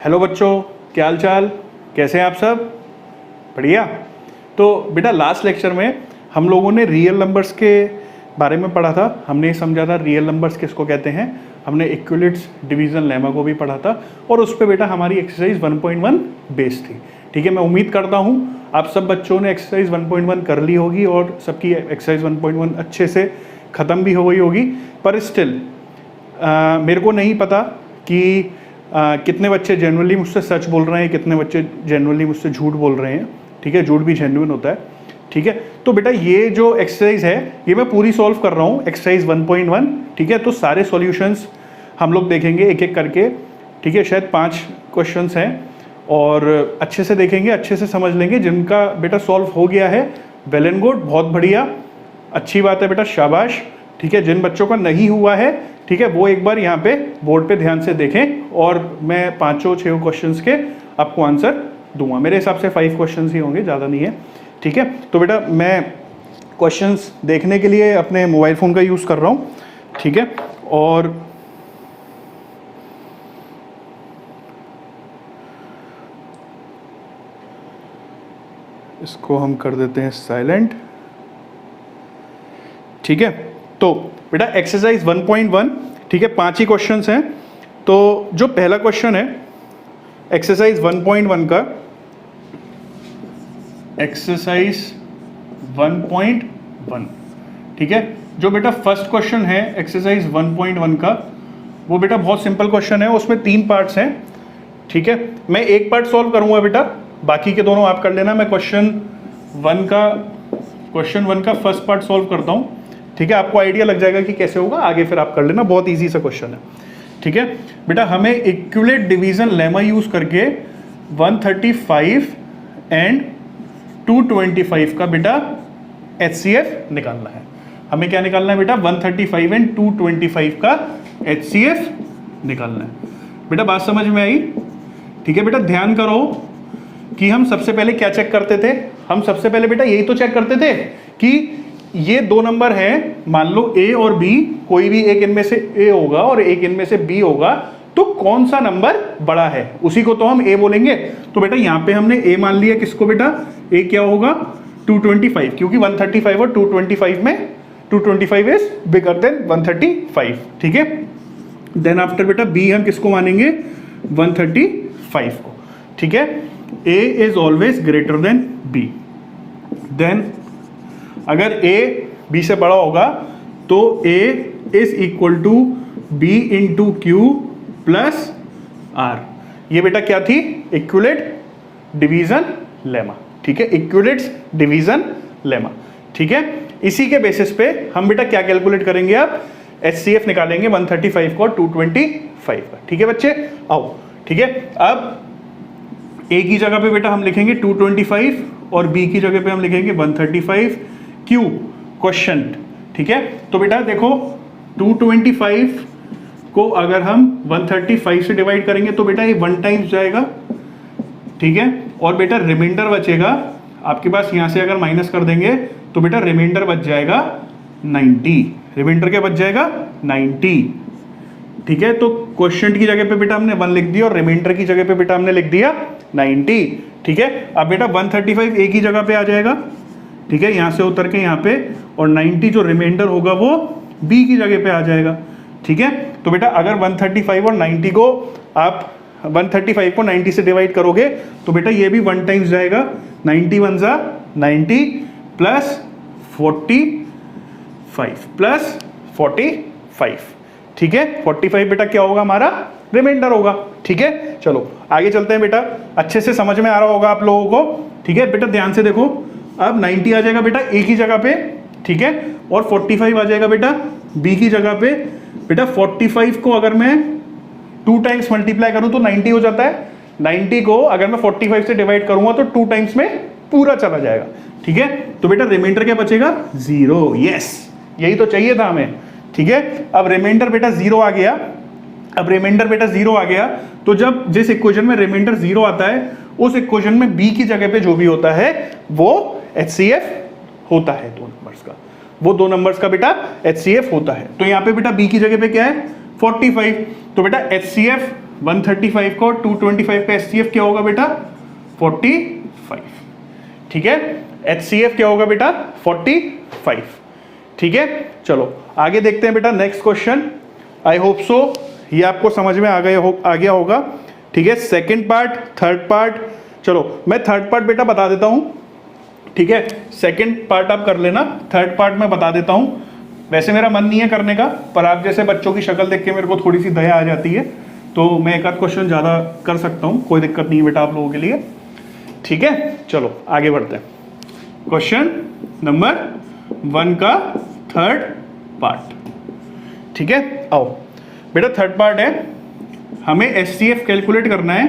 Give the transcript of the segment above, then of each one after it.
Hello बच्चों, क्या हाल चाल, कैसे हैं आप सब? बढ़िया। तो बेटा लास्ट लेक्चर में हम लोगों ने रियल नंबर्स के बारे में पढ़ा था। हमने समझा था रियल नंबर्स किसको कहते हैं। हमने इक्विलिट्स डिवीजन लेमा को भी पढ़ा था और उस पर बेटा हमारी एक्सरसाइज 1.1 बेस्ड थी। ठीक है, मैं उम्मीद करता हूँ आप सब बच्चों ने एक्सरसाइज 1.1 कर ली होगी और सबकी एक्सरसाइज 1.1 अच्छे से ख़त्म भी हो गई होगी। पर स्टिल मेरे को नहीं पता कि कितने बच्चे जेन्युइनली मुझसे सच बोल रहे हैं, कितने बच्चे जेन्युइनली मुझसे झूठ बोल रहे हैं। ठीक है, झूठ भी जेन्युइन होता है। ठीक है, तो बेटा ये जो एक्सरसाइज है ये मैं पूरी सॉल्व कर रहा हूँ, एक्सरसाइज 1.1। ठीक है, तो सारे सॉल्यूशंस हम लोग देखेंगे एक एक करके। ठीक है, शायद 5 क्वेश्चंस हैं और अच्छे से देखेंगे, अच्छे से समझ लेंगे। जिनका बेटा सॉल्व हो गया है वेल एंड गुड, बहुत बढ़िया, अच्छी बात है बेटा, शाबाश। ठीक है, जिन बच्चों का नहीं हुआ है, ठीक है, वो एक बार यहाँ पे बोर्ड पे ध्यान से देखें और मैं 5-6 क्वेश्चंस के आपको आंसर दूंगा। मेरे हिसाब से 5 क्वेश्चंस ही होंगे, ज़्यादा नहीं है। ठीक है, तो बेटा मैं क्वेश्चंस देखने के लिए अपने मोबाइल फ़ोन का यूज़ कर रहा हूँ। ठीक है, और इसको हम कर देते हैं साइलेंट। ठीक है, तो बेटा एक्सरसाइज 1.1, ठीक है, 5 ही क्वेश्चंस हैं। तो जो पहला क्वेश्चन है एक्सरसाइज 1.1 का, एक्सरसाइज 1.1, ठीक है, जो बेटा फर्स्ट क्वेश्चन है एक्सरसाइज 1.1 का, वो बेटा बहुत सिंपल क्वेश्चन है, उसमें 3 पार्ट्स हैं। ठीक है, मैं एक पार्ट सॉल्व करूंगा बेटा, बाकी के दोनों आप कर लेना। मैं क्वेश्चन वन का फर्स्ट पार्ट सॉल्व करता हूं। ठीक है, आपको आइडिया लग जाएगा कि कैसे होगा, आगे फिर आप कर लेना, बहुत इजी सा क्वेश्चन है। ठीक है बेटा, हमें इक्विलेट डिवीजन लेमा यूज करके 135 एंड 225 का बेटा HCF निकालना है। हमें क्या निकालना है बेटा? 135 एंड 225 का HCF निकालना है। बेटा बात समझ में आई? ठीक है बेटा, ध्यान करो कि हम सबसे पहले क्या चेक करते थे। हम सबसे पहले बेटा यही तो चेक करते थे कि ये 2 नंबर हैं, मान लो A और B, कोई भी एक इनमें से A होगा और एक इनमें से B होगा, तो कौन सा नंबर बड़ा है उसी को तो हम A बोलेंगे। तो बेटा यहाँ पे हमने A मान लिया, किसको बेटा? A क्या होगा? 225, क्योंकि 135 और 225 में 225 इज बिगर देन 135। ठीक है, देन आफ्टर बेटा B हम किसको मानेंगे? 135 को। ठीक है, A is always greater than B। Then अगर A B से बड़ा होगा तो A is equal to B into Q plus R। ये बेटा क्या थी? Euclid division lemma. ठीक है, इक्विलेट्स डिवीजन लेमा। ठीक है, इसी के बेसिस पे हम बेटा क्या कैलकुलेट करेंगे? अब HCF निकालेंगे 135 को और 225 का। ठीक है बच्चे, आओ। ठीक है, अब A की जगह पे बेटा हम लिखेंगे 225 और B की जगह पे हम लिखेंगे 135। क्यों? क्वेश्चन। ठीक है, तो बेटा देखो 225 को अगर हम 135 से डिवाइड करेंगे तो बेटा ये 1 टाइम्स जाएगा। ठीक है, और बेटा रिमाइंडर बचेगा आपके पास, यहां से अगर माइनस कर देंगे तो बेटा रिमाइंडर बच जाएगा 90। रिमाइंडर क्या बच जाएगा? 90। ठीक है, तो क्वेश्चन की जगह पे बेटा हमने 1 लिख दिया और रिमाइंडर की जगह पे बेटा हमने लिख दिया 90। ठीक है, अब बेटा 135 A की जगह पे आ जाएगा। ठीक है, यहां से उतर के यहां पे, और 90 जो रिमाइंडर होगा वो B की जगह पे आ जाएगा। ठीक है, तो बेटा अगर 135 और 90 को आप 135 को 90 से डिवाइड करोगे तो बेटा ये भी 1 टाइम्स जाएगा। 90 1 जा 90 प्लस 45 प्लस 45। ठीक है, 45 बेटा क्या होगा? हमारा रिमाइंडर होगा। ठीक है, चलो आगे चलते हैं बेटा, अच्छे से समझ में आ रहा होगा आप लोगों को। ठीक है बेटा, ध्यान से देखो, अब 90 आ जाएगा बेटा A की जगह पे। ठीक है, और 45 आ जाएगा बेटा B की जगह पे। बेटा 45 को अगर मैं 2 टाइम्स मल्टीप्लाई करूं तो 90 हो जाता है। 90 को अगर मैं 45 से डिवाइड करूंगा तो 2 टाइम्स में पूरा चला जाएगा। ठीक है, तो बेटा रिमाइंडर क्या बचेगा? 0। यस, यही तो चाहिए था हमें। ठीक है, अब रिमाइंडर बेटा 0 आ गया। अब रिमाइंडर बेटा 0 आ गया तो जब जिस इक्वेशन में रिमाइंडर 0 आता है उस इक्वेशन में B की जगह पे जो भी होता है वो HCF होता है। 2 नंबर्स का, वो 2 नंबर्स का बेटा HCF होता है। तो यहाँ पे बेटा B की जगह पे क्या है? 45। तो बेटा HCF 135 का और 225 का HCF क्या होगा बेटा 45, ठीक है। HCF क्या होगा बेटा 45, ठीक है। चलो आगे देखते हैं बेटा next question. I hope so ये आपको समझ में आ गया होगा, ठीक है। सेकंड पार्ट, थर्ड पार्ट, चलो मैं थर्ड पार्ट बेटा बता देता हूं, ठीक है। सेकंड पार्ट आप कर लेना, थर्ड पार्ट मैं बता देता हूं। वैसे मेरा मन नहीं है करने का, पर आप जैसे बच्चों की शक्ल देख के मेरे को थोड़ी सी दया आ जाती है, तो मैं एक आध क्वेश्चन ज़्यादा कर सकता हूँ, कोई दिक्कत नहीं है बेटा आप लोगों के लिए, ठीक है। चलो आगे बढ़ते हैं। क्वेश्चन नंबर 1 का थर्ड पार्ट, ठीक है। आओ बेटा थर्ड पार्ट है, हमें HCF कैलकुलेट करना है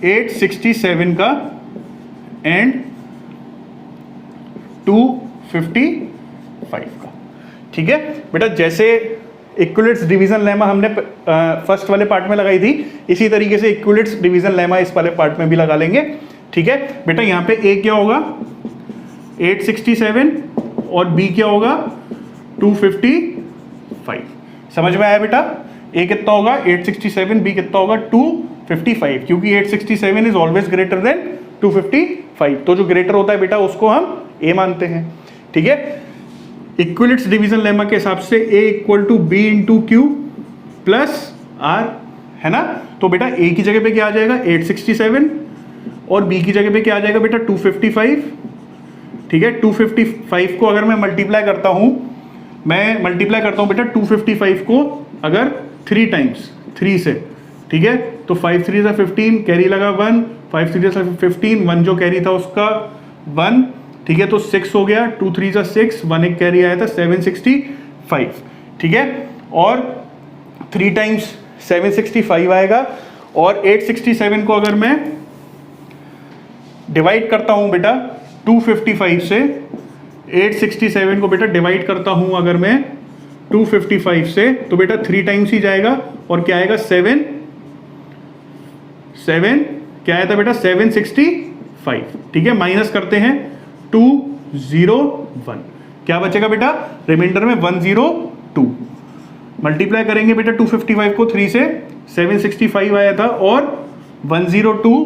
867 का एंड 255 का, ठीक है बेटा। जैसे इक्विलेट्स डिवीजन लेमा हमने फर्स्ट वाले पार्ट में लगाई थी, इसी तरीके से इक्विलेट्स डिवीजन लेमा इस वाले पार्ट में भी लगा लेंगे, ठीक है बेटा। यहाँ पे A क्या होगा 867 और B क्या होगा 255, समझ में आया बेटा। A कितना होगा 867, B कितना होगा 255, क्योंकि 867 इज ऑलवेज ग्रेटर देन 255, तो जो ग्रेटर होता है बेटा उसको हम A मानते हैं, ठीक है। इक्विलेट्स डिवीजन लेमा के हिसाब से A equal to B into Q plus R, है ना। तो बेटा A की जगह पे क्या आ जाएगा 867 और B की जगह पे क्या आ जाएगा बेटा 255, ठीक है। 255 को अगर मैं मल्टीप्लाई करता हूं बेटा 255 को अगर 3 टाइम्स 3 से, ठीक है, तो 5 3 15, कैरी लगा 1, 5 3 15, 1 जो कैरी था उसका 1, ठीक है, तो 6 हो गया, 2 3 6, 1 एक कैरी आया था 765, ठीक है। और 3 टाइम्स 765 आएगा, और 867 को अगर मैं डिवाइड करता हूं बेटा 255 से, 867 को बेटा डिवाइड करता हूं अगर मैं 255 से, तो बेटा 3 टाइम्स ही जाएगा, और क्या आएगा 7 क्या आया था बेटा 765, ठीक है। माइनस करते हैं 201, क्या बचेगा बेटा रिमाइंडर में 102, मल्टीप्लाई करेंगे बेटा 255 को 3 से, 765 आया था और 102,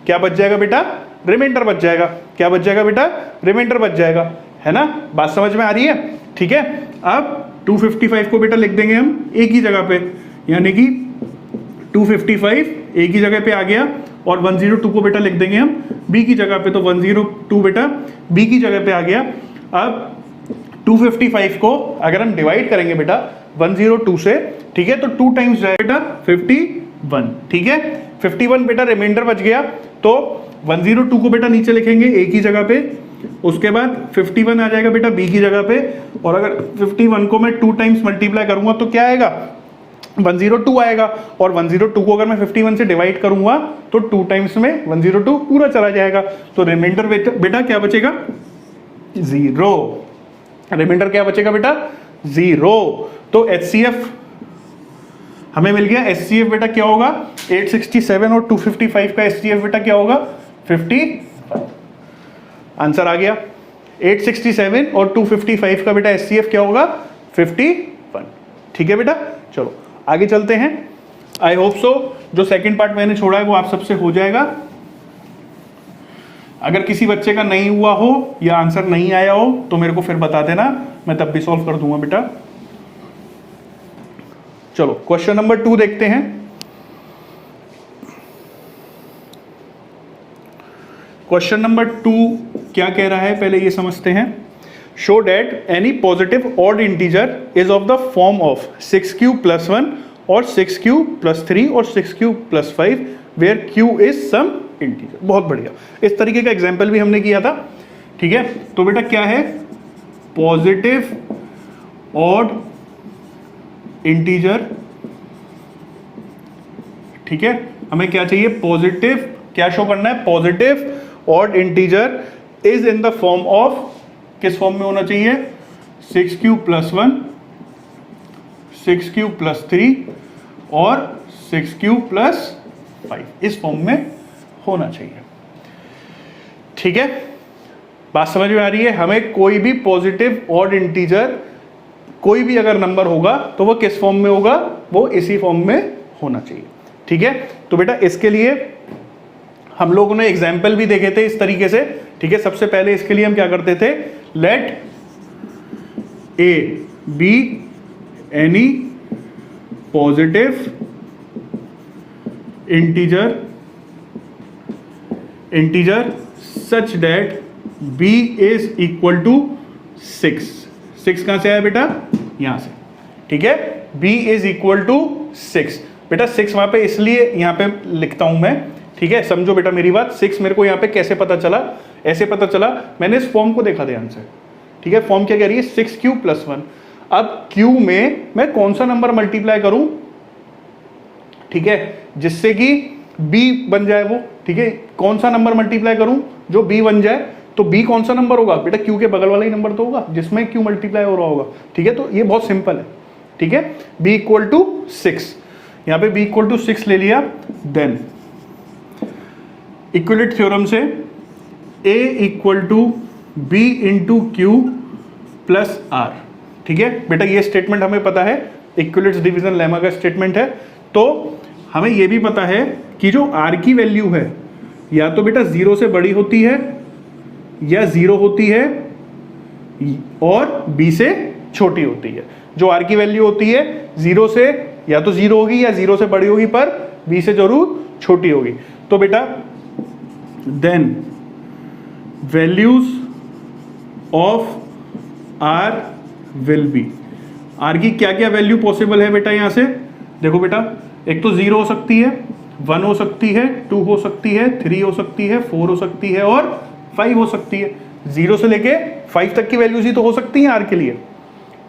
क्या बच जाएगा बेटा रिमाइंडर बच जाएगा, क्या बच जाएगा बेटा रिमाइंडर बच जाएगा, है ना। बात समझ में आ रही है, ठीक है। अब 255 को बेटा लिख देंगे हम एक ही जगह पे, यानी कि 255 एक ही जगह पे आ गया, और 102 को बेटा लिख देंगे हम B की जगह पे, तो 102 बेटा B की जगह पे आ गया। अब 255 को अगर हम डिवाइड करेंगे बेटा 102 से, ठीक है, तो 2 टाइम्स जाएगा बेटा 51, ठीक है। 51 बेटा रिमाइंडर बच गया, तो 102 को बेटा नीचे लिखेंगे एक ही जगह पे, उसके बाद 51 आ जाएगा बेटा B की जगह पे, और अगर 51 को मैं 2 टाइम्स मल्टीप्लाई करूंगा तो क्या आएगा 102 आएगा, और 102 को अगर मैं 51 से डिवाइड करूंगा तो 2 टाइम्स में 102 पूरा चला जाएगा, तो रिमाइंडर बेटा क्या बचेगा 0, रिमाइंडर क्या बचेगा बेटा 0। तो HCF हमें मिल गया, HCF बेटा क्या होगा 867 और 255 का HCF बेटा क्या होगा 55, आंसर आ गया। 867 और 255 का बेटा HCF क्या होगा 51, ठीक है बेटा। चलो आगे चलते हैं। आई होप सो जो सेकंड पार्ट मैंने छोड़ा है वो आप सबसे हो जाएगा। अगर किसी बच्चे का नहीं हुआ हो या आंसर नहीं आया हो तो मेरे को फिर बता देना, मैं तब भी सॉल्व कर दूंगा बेटा। चलो क्वेश्चन नंबर 2 देखते हैं। क्वेश्चन नंबर 2 क्या कह रहा है पहले ये समझते हैं। Show that any positive odd integer is of the form of 6q + 1 और 6q + 3 और 6q + 5 where q is some integer. बहुत बढ़िया, इस तरीके का एग्जाम्पल भी हमने किया था, ठीक है। तो बेटा क्या है पॉजिटिव ऑड इंटीजर, ठीक है। हमें क्या चाहिए पॉजिटिव, क्या शो करना है positive odd integer is in the form of, किस फॉर्म में होना चाहिए 6q + 1 6q + 3 और 6q + 5, इस फॉर्म में होना चाहिए, ठीक है। बात समझ में आ रही है। हमें कोई भी पॉजिटिव ऑड इंटीजर कोई भी अगर नंबर होगा तो वो किस फॉर्म में होगा, वो इसी फॉर्म में होना चाहिए, ठीक है। तो बेटा इसके लिए हम लोगों ने एग्जाम्पल भी देखे थे इस तरीके से, ठीक है। सबसे पहले इसके लिए हम क्या करते थे, let a be any positive integer such that b is equal to 6। 6 कहां से आया बेटा, यहां से, ठीक है। b is equal to 6। बेटा 6 वहां पे इसलिए यहां पे लिखता हूं मैं, ठीक है। समझो बेटा मेरी बात, 6 मेरे को यहां पे कैसे पता चला, ऐसे पता चला, मैंने इस फॉर्म को देखा ध्यान से, ठीक है। फॉर्म क्या कह रही है, 6q + 1। अब q में मैं कौन सा नंबर मल्टीप्लाई करूं, ठीक है, जिससे कि b बन जाए वो, ठीक है। कौन सा नंबर मल्टीप्लाई करूं जो b बन जाए, तो b कौन सा नंबर होगा बेटा, q के बगल वाला ही नंबर तो होगा जिसमें q मल्टीप्लाई हो रहा होगा, ठीक है। तो ये बहुत सिंपल है, ठीक है। b = 6, यहां पे b = 6 ले लिया। देन इक्विवेलेंट थ्योरम से a = b × q + r, ठीक है बेटा। ये स्टेटमेंट हमें पता है, इक्विवेलेंट डिवीजन लेमा का स्टेटमेंट है। तो हमें ये भी पता है कि जो r की वैल्यू है या तो बेटा 0 से बड़ी होती है या 0 होती है और b से छोटी होती है। जो r की वैल्यू होती है 0 से या तो 0 होगी या 0 से बड़ी होगी, पर b से जरूर छोटी होगी। तो बेटा then values of r will be, r की क्या क्या वैल्यू पॉसिबल है बेटा, यहां से देखो बेटा, एक तो 0 हो सकती है, 1 हो सकती है, 2 हो सकती है, 3 हो सकती है, 4 हो सकती है और 5 हो सकती है। 0 से लेके 5 तक की वैल्यूज ही तो हो सकती हैं r के लिए,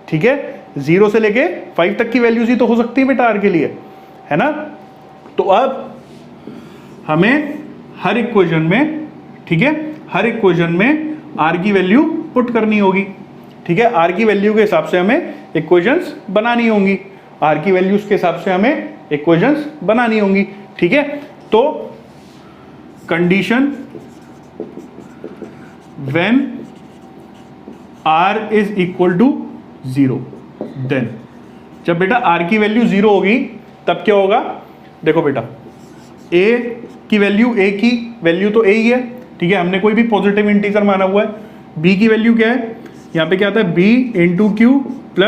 ठीक है। 0 से लेके 5 तक की वैल्यूज ही तो हो सकती है बेटा r के लिए, है ना। तो अब हमें हर इक्वेशन में, ठीक है, हर इक्वेशन में r की वैल्यू पुट करनी होगी, ठीक है। r की वैल्यू के हिसाब से हमें इक्वेशंस बनानी होंगी, r की वैल्यूज के हिसाब से हमें इक्वेशंस बनानी होंगी, ठीक है। तो condition when r is equal to 0, then जब बेटा r की वैल्यू 0 होगी तब क्या होगा, देखो बेटा a की वैल्यू, a की वैल्यू तो a ही है, ठीक है। हमने कोई भी पॉजिटिव इंटीजर माना हुआ है। b की वैल्यू क्या है, यहाँ पे क्या आता है, b × q +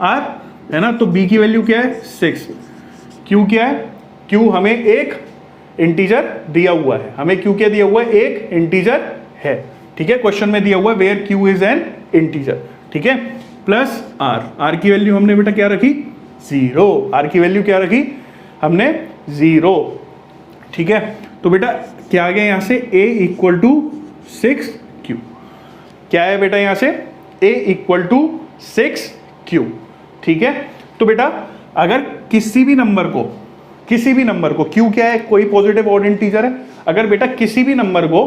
r, है ना। तो b की वैल्यू क्या है, 6। q क्या है, q हमें एक इंटीजर दिया हुआ है, हमें q क्या दिया हुआ है, एक इंटीजर है, ठीक है। क्वेश्चन में दिया हुआ है where q is an integer, ठीक है। प्लस r, r की वैल्यू हमने बेटा क्या रखी, 0। r की वैल्यू क्या रखी हमने, 0, ठीक है। तो बेटा क्या आ गया यहाँ से, a = 6q, क्या है बेटा यहाँ से, a = 6q, ठीक है। तो बेटा अगर किसी भी नंबर को q क्या है, कोई पॉजिटिव ऑड इंटीजर है, अगर बेटा किसी भी नंबर को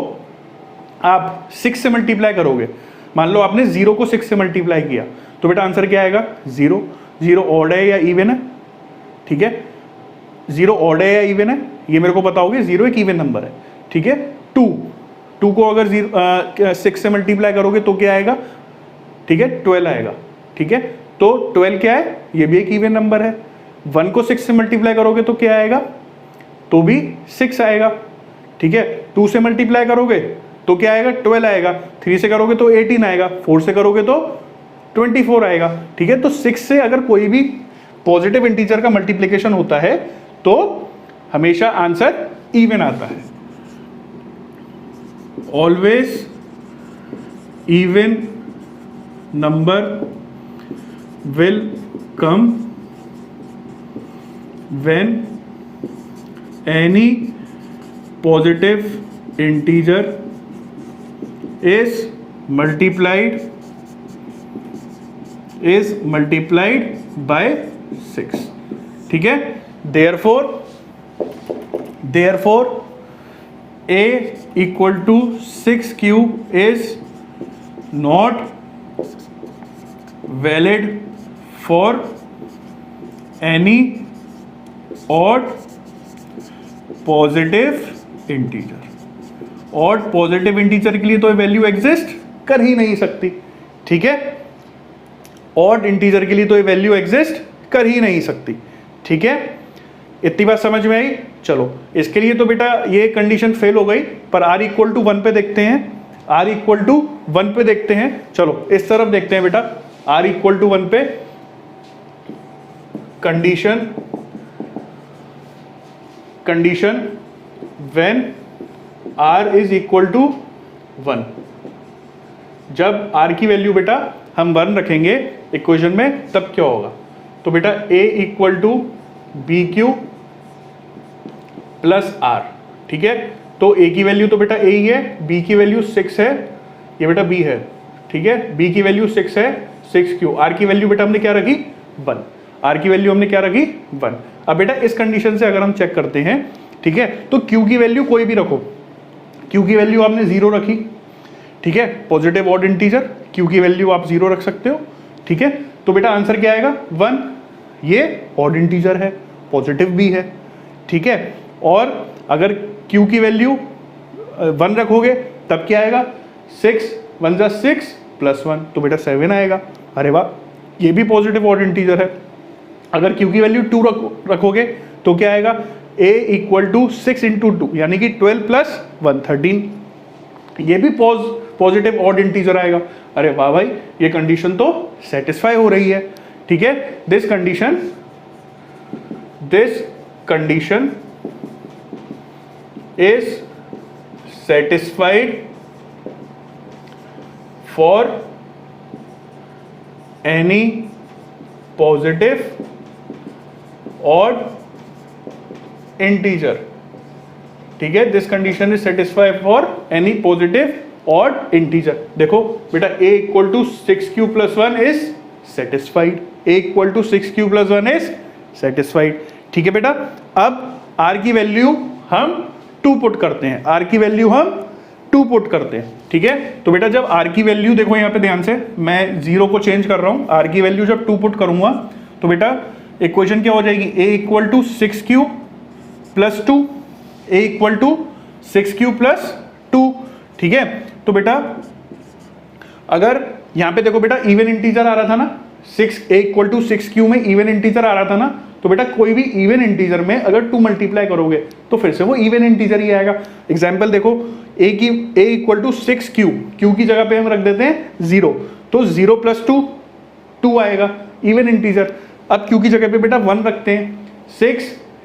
आप 6 से मल्टीप्लाई करोगे, मान लो आपने 0 को 6 से मल्टीप्लाई किया, तो बेटा आंसर क्या आएगा, 0। 0 ऑड है या इवन है, ठीक है। 0 ऑड है या इवन है ये मेरे को बताओगे, 0 एक इवन नंबर है, ठीक है। 2 को अगर 6 से मल्टीप्लाई करोगे तो क्या आएगा, ठीक है, 12 आएगा, ठीक है। तो 12 क्या है, ये भी एक इवन नंबर है। 1 को 6 से मल्टीप्लाई करोगे तो क्या आएगा, तो भी 6 आएगा, ठीक है। 2 से मल्टीप्लाई करोगे तो क्या आएगा, 12 आएगा। 3 से करोगे तो 18 आएगा। 4 से करोगे तो 24 आएगा, ठीक है। तो 6 से अगर कोई भी पॉजिटिव इंटीजर का मल्टीप्लिकेशन होता है तो हमेशा आंसर इवन आता है। Always even number will come when any positive integer is multiplied by 6, ठीक है। therefore a = 6q is not valid for any odd positive integer। Odd positive integer के लिए तो वैल्यू एग्जिस्ट कर ही नहीं सकती, ठीक है। ऑड इंटीजर के लिए तो वैल्यू एग्जिस्ट कर ही नहीं सकती, ठीक है। इतनी बात समझ में आई? चलो इसके लिए तो बेटा ये कंडीशन फेल हो गई, पर r इक्वल टू 1 पे देखते हैं, r इक्वल टू 1 पे देखते हैं। चलो इस तरफ देखते हैं बेटा, r इक्वल टू 1 पे condition when r is equal to 1, जब r की वैल्यू बेटा हम 1 रखेंगे इक्वेशन में तब क्या होगा? तो बेटा a equal to b q plus r, ठीक है। तो a की वैल्यू तो बेटा a ही है, b की वैल्यू 6 है, ये बेटा b है, ठीक है। b की वैल्यू 6 है, 6q, r की वैल्यू बेटा हमने क्या रखी? 1, r की वैल्यू हमने क्या रखी? 1। अब बेटा इस कंडीशन से अगर हम चेक करते हैं, ठीक है, तो q की वैल्यू कोई भी रखो, q की वैल्यू आपने 0 रखी, ठीक है, पॉजिटिव ऑड इंटीजर, q की वैल्यू आप 0 रख सकते हो, ठीक है। तो बेटा आंसर क्या आएगा? 1, ये ऑड इंटीजर है, पॉजिटिव भी है, ठीक है। और अगर q की वैल्यू 1 रखोगे तब क्या आएगा? 6 1 जा 6 प्लस 1, तो बेटा 7 आएगा। अरे वाह, ये भी पॉजिटिव ऑड इंटीजर है। अगर q की वैल्यू 2 रखोगे तो क्या आएगा? a इक्वल टू 6 इंटू 2 यानी कि 12 प्लस 1 13, ये भी पॉजिटिव ऑड इंटीजर आएगा। अरे वाह भाई, ये कंडीशन तो सेटिस्फाई हो रही है, ठीक है। This condition is satisfied for any positive odd integer, ठीक है। This condition is satisfied for any positive odd integer. देखो बेटा a equal to 6q plus 1 is satisfied, a equal to 6q plus 1 is satisfied, ठीक है बेटा। अब r की value हम 2 पुट करते हैं, r की वैल्यू हम 2 पुट करते हैं, ठीक है। तो बेटा जब r की वैल्यू, देखो यहाँ पे ध्यान से, मैं 0 को चेंज कर रहा हूँ, r की वैल्यू जब 2 पुट करूंगा तो बेटा इक्वेशन क्या हो जाएगी? a equal to 6q plus 2, a equal to 6q plus 2, ठीक है। तो बेटा अगर यहाँ पे देखो बेटा इवन इंटीजर आ रहा था ना, 6a इक्वल टू 6q में इवन इंटीजर आ रहा था ना, तो बेटा कोई भी इवन इंटीजर में अगर 2 मल्टीप्लाई करोगे तो फिर से वो इवन इंटीजर ही आएगा। एग्जाम्पल देखो, a equal to 6q, q की जगह पे हम रख देते हैं 0, तो 0 प्लस 2 2 आएगा, इवन इंटीजर। अब q की जगह पे बेटा 1 रखते हैं, 6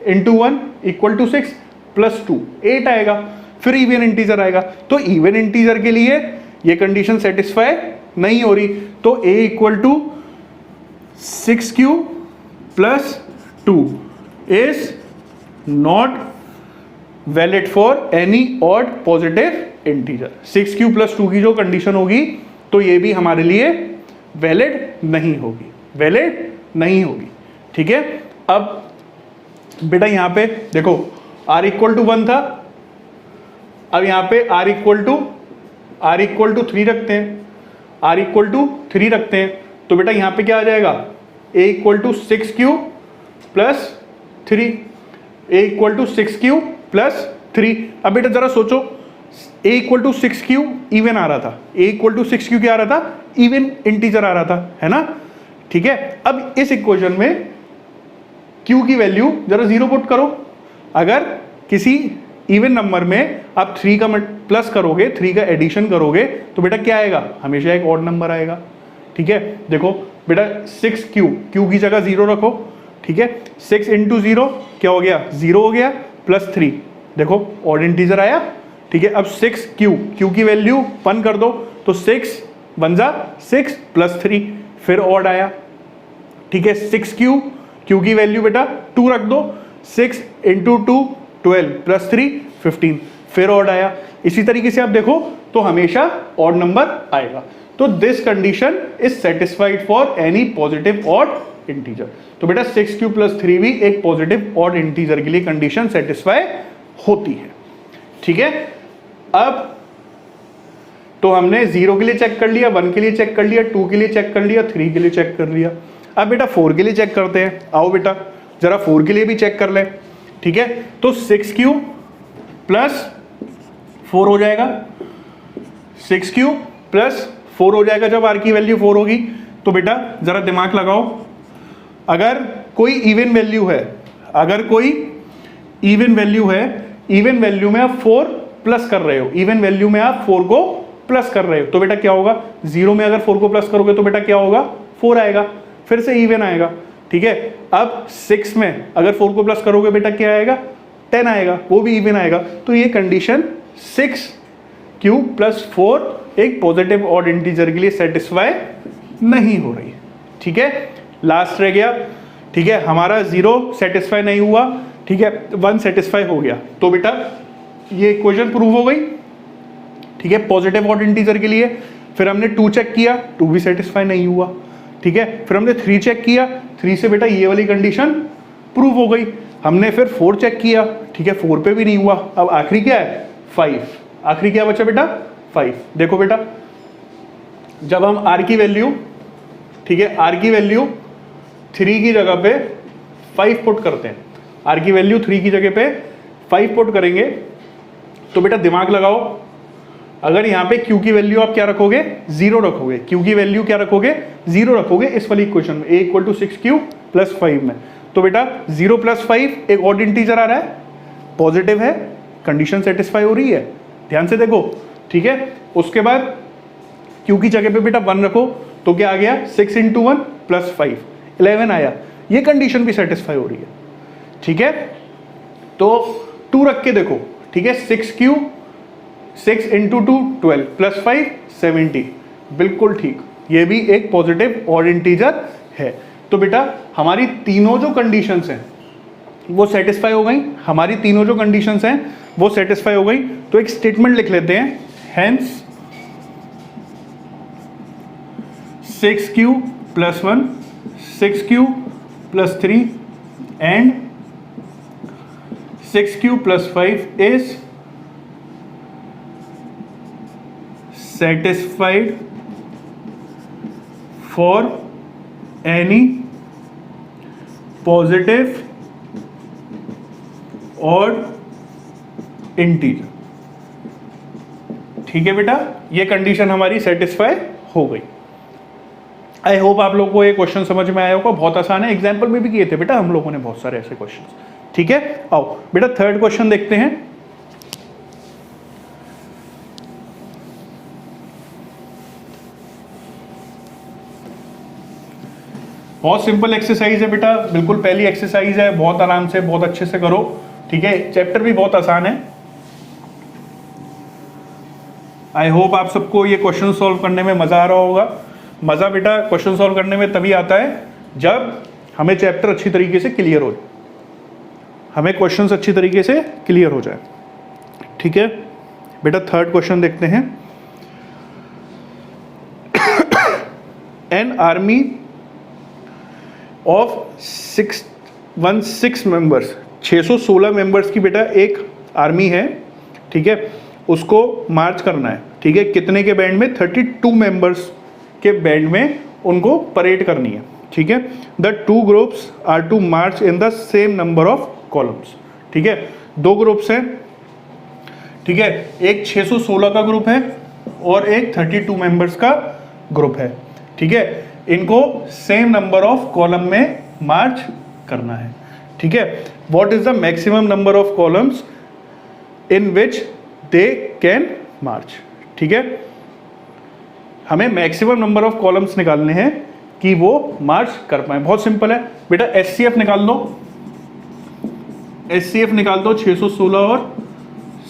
इंटू 1 इक्वल टू 6 प्लस 2 8 आएगा, फिर इवन इंटीजर आएगा। तो इवन इंटीजर के लिए ये कंडीशन सेटिस्फाई नहीं हो रही, तो a equal to 6q plus 2 is not valid for any odd positive integer. 6q plus 2 की जो कंडीशन होगी तो ये भी हमारे लिए वैलिड नहीं होगी, वैलिड नहीं होगी, ठीक है। अब बेटा यहाँ पे देखो r इक्वल टू 1 था, अब यहाँ पे r इक्वल टू 3 रखते हैं, r इक्वल टू 3 रखते हैं, तो बेटा यहाँ पे क्या आ जाएगा? a equal to 6q plus 3, a equal to 6q plus 3। अब बेटा जरा सोचो, a equal to 6q even आ रहा था, a इक्वल टू 6q क्या आ रहा था? इवन इंटीजर आ रहा था, है ना, ठीक है। अब इस इक्वेशन में q की वैल्यू जरा 0 पुट करो। अगर किसी इवन नंबर में आप 3 का प्लस करोगे, 3 का एडिशन करोगे तो बेटा क्या आएगा? हमेशा एक ऑड नंबर आएगा, ठीक है। देखो बेटा 6q, q की जगह 0 रखो, ठीक है। 6 इंटू 0 क्या हो गया? 0 हो गया, प्लस 3, देखो ऑड इंटीजर आया, ठीक है। अब 6q की वैल्यू 1 कर दो तो 6 1 जा 6 प्लस 3, फिर ऑड आया, ठीक है। 6q की वैल्यू बेटा 2 रख दो, 6 इंटू 2 12 प्लस 3 15, फिर ऑड आया। इसी तरीके से आप देखो तो हमेशा ऑड नंबर आएगा। तो this condition is satisfied for any positive odd integer. तो बेटा 6q प्लस 3 भी एक पॉजिटिव ऑड इंटीजर के लिए कंडीशन सेटिस्फाई होती है, ठीक है। अब तो हमने 0 के लिए चेक कर लिया, 1 के लिए चेक कर लिया, 2 के लिए चेक कर लिया, 3 के लिए चेक कर लिया। अब बेटा 4 के लिए चेक करते हैं, आओ बेटा जरा 4 के लिए भी चेक कर लें, ठीक है। तो 6q प्लस 4 हो जाएगा, 6q प्लस 4 हो जाएगा जब r की वैल्यू 4 होगी। तो बेटा जरा दिमाग लगाओ, अगर कोई इवन वैल्यू है, अगर कोई इवन वैल्यू है, इवन वैल्यू में आप 4 प्लस कर रहे हो, इवन वैल्यू में आप 4 को प्लस कर रहे हो, तो बेटा क्या होगा, 0 में अगर 4 को प्लस करोगे तो बेटा क्या होगा, 4 आएगा, फिर से इवन आएगा, ठीक है। अब 6 में अगर 4 को प्लस करोगे बेटा क्या आएगा, 10 आएगा, वो भी इवन आएगा। तो ये कंडीशन 6 प्लस 4 एक पॉजिटिव ऑड इंटीजर के लिए सेटिस्फाई नहीं हो रही, ठीक है। लास्ट रह गया, ठीक है, हमारा 0 सेटिस्फाई नहीं हुआ, ठीक है, 1 सेटिस्फाई हो गया, तो बेटा ये इक्वेशन प्रूव हो गई, ठीक है, पॉजिटिव ऑड इंटीजर के लिए। फिर हमने 2 चेक किया, 2 भी सेटिस्फाई नहीं हुआ, ठीक है। फिर हमने 3 चेक किया, 3 से बेटा ये वाली कंडीशन प्रूव हो गई। हमने फिर 4 चेक किया, ठीक है, 4 पे भी नहीं हुआ। अब आखिरी क्या है, 5, आखिरी क्या बचा बेटा, 5। देखो बेटा, जब हम r की वैल्यू, ठीक है, r की वैल्यू 3 की जगह पे 5 पुट करते हैं, r की वैल्यू 3 की जगह पे 5 पुट करेंगे, तो बेटा दिमाग लगाओ, अगर यहाँ पे q की वैल्यू आप क्या रखोगे, 0 रखोगे, q की वैल्यू क्या रखोगे, 0 रखोगे इस वाली इक्वेशन में, a = 6q + 5 में, तो बेटा 0 + 5 एक ऑड इंटीजर आ रहा है, पॉजिटिव है, कंडीशन सेटिस्फाई हो रही है, ध्यान से देखो, ठीक है। उसके बाद q की जगह पे बेटा 1 रखो, तो क्या आ गया, 6 × 1 + 5 11 आया, ये कंडीशन भी सेटिस्फाई हो रही है, ठीक है। तो 2 रख के देखो, ठीक है, 6q 6 × 2 12 + 5 70, बिल्कुल ठीक, ये भी एक पॉजिटिव ऑड इंटीजर है। तो बेटा हमारी तीनों जो कंडीशंस हैं वो सेटिस्फाई हो गई, हमारी तीनों जो कंडीशंस हैं वो सेटिस्फाई हो गई। तो एक स्टेटमेंट लिख लेते हैं, hence 6q + 1 6q + 3 and 6q + 5 is satisfied for any positive odd integer, ठीक है बेटा, ये कंडीशन हमारी सेटिस्फाई हो गई। आई होप आप लोगों को ये क्वेश्चन समझ में आया होगा, बहुत आसान है, एग्जाम्पल में भी किए थे बेटा हम लोगों ने बहुत सारे ऐसे क्वेश्चन, ठीक है। आओ बेटा थर्ड क्वेश्चन देखते हैं। बहुत सिंपल एक्सरसाइज है बेटा, बिल्कुल पहली एक्सरसाइज है, बहुत आराम से बहुत अच्छे से करो, ठीक है, चैप्टर भी बहुत आसान है। आई होप आप सबको ये क्वेश्चन सॉल्व करने में मजा आ रहा होगा। मजा बेटा क्वेश्चन सॉल्व करने में तभी आता है जब हमें चैप्टर अच्छी तरीके से क्लियर हो, हमें क्वेश्चंस अच्छी तरीके से क्लियर हो जाए, ठीक है बेटा। थर्ड क्वेश्चन देखते हैं। An army of 616 members, 616 members की बेटा एक आर्मी है, ठीक है, उसको मार्च करना है, ठीक है, कितने के बैंड में, 32 मेंबर्स के बैंड में उनको परेड करनी है, ठीक है। The 2 groups are to march in the same number of columns, ठीक है, 2 ग्रुप्स हैं, ठीक है, एक 616 का ग्रुप है और एक 32 मेंबर्स का ग्रुप है, ठीक है, इनको सेम नंबर ऑफ कॉलम में मार्च करना है, ठीक है। What is the maximum number of columns in which they can march, ठीक है, हमें मैक्सिमम नंबर ऑफ कॉलम्स निकालने हैं कि वो मार्च कर पाए। बहुत सिंपल है बेटा, एचसीएफ निकाल दो, एचसीएफ निकाल दो 616 और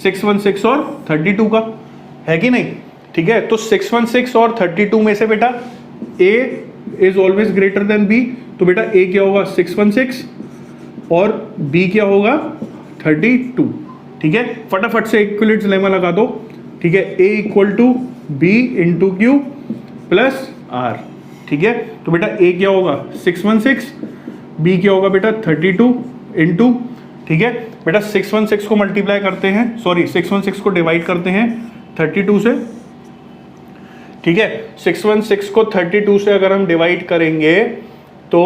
616 और 32 का, है कि नहीं, ठीक है। तो 616 और 32 में से बेटा A is always greater than B, तो बेटा A क्या होगा 616 और B क्या होगा 32, ठीक है। फटाफट से इक्विवेलेंट लेमा लगा दो, ठीक है, A = B × Q + R, ठीक है। तो बेटा A क्या होगा 616, B क्या होगा बेटा 32 × ठीक है बेटा 616 को मल्टीप्लाई करते हैं, सॉरी 616 को डिवाइड करते हैं 32 से, ठीक है। 616 को 32 से अगर हम डिवाइड करेंगे तो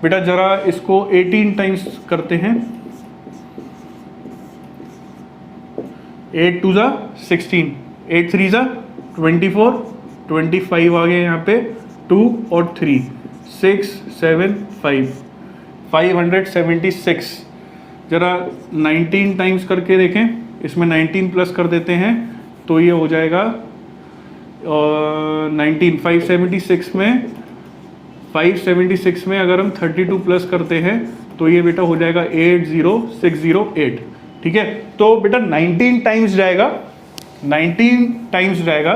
बेटा जरा इसको 18 टाइम्स करते हैं, 8 × 2 = 16, 8 × 3 = 24, 25 आ गए यहाँ पे 2 और 3 6 7 5 576, ज़रा 19 टाइम्स करके देखें, इसमें 19 प्लस कर देते हैं तो ये हो जाएगा 19 576 में अगर हम 32 प्लस करते हैं तो ये बेटा हो जाएगा 80608। ठीक है, तो बेटा 19 टाइम्स जाएगा, 19 टाइम्स जाएगा।